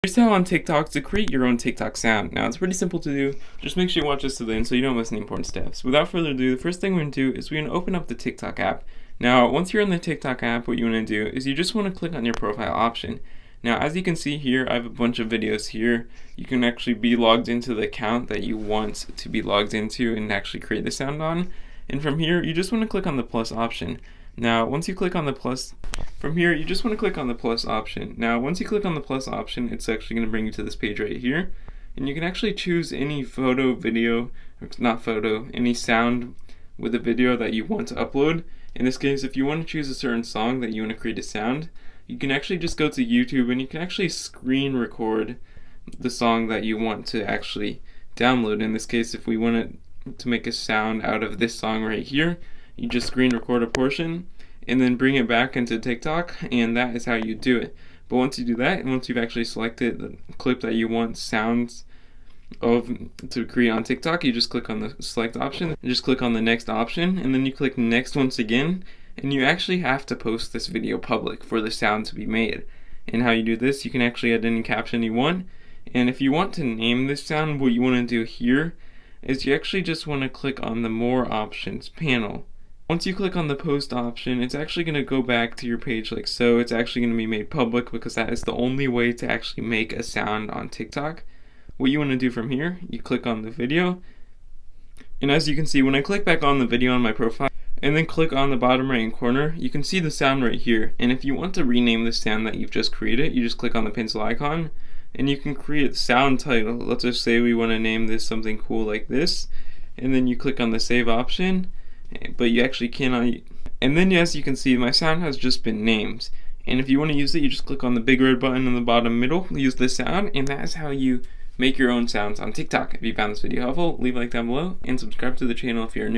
Here's how on TikTok to create your own TikTok sound. Now, it's pretty simple to do. Just make sure you watch this to the end so you don't miss any important steps. Without further ado, the first thing we're going to do is we're going to open up the TikTok app. Now, once you're in the TikTok app, what you want to do is you just want to click on your profile option. Now, as you can see here, I have a bunch of videos here. You can actually be logged into the account that you want to be logged into and actually create the sound on. And from here, you just want to click on the plus option. Now, once you click on the plus, from here, you just want to click on the plus option. Now, once you click on the plus option, it's actually going to bring you to this page right here. And you can actually choose any photo, video, or not photo, any sound with a video that you want to upload. In this case, if you want to choose a certain song that you want to create a sound, you can actually just go to YouTube and you can actually screen record the song that you want to actually download. In this case, if we wanted to make a sound out of this song right here, you just screen record a portion and then bring it back into TikTok, and that is how you do it. But once you do that, and once you've actually selected the clip that you want sounds of to create on TikTok, you just click on the select option, and just click on the next option, and then you click next once again, and you actually have to post this video public for the sound to be made. And how you do this, you can actually add any caption you want, and if you want to name this sound, what you want to do here is you actually just want to click on the more options panel. Once you click on the post option, it's actually going to go back to your page like so. It's actually going to be made public because that is the only way to actually make a sound on TikTok. What you want to do from here, you click on the video, and as you can see, when I click back on the video on my profile and then click on the bottom right hand corner, you can see the sound right here. And if you want to rename the sound that you've just created, you just click on the pencil icon and you can create sound title. Let's just say we want to name this something cool like this, and then you click on the save option, but you actually cannot. And then as you can see, my sound has just been named. And if you want to use it, you just click on the big red button in the bottom middle, use the sound, and that is how you make your own sounds on TikTok. If you found this video helpful, leave a like down below and subscribe to the channel if you're new.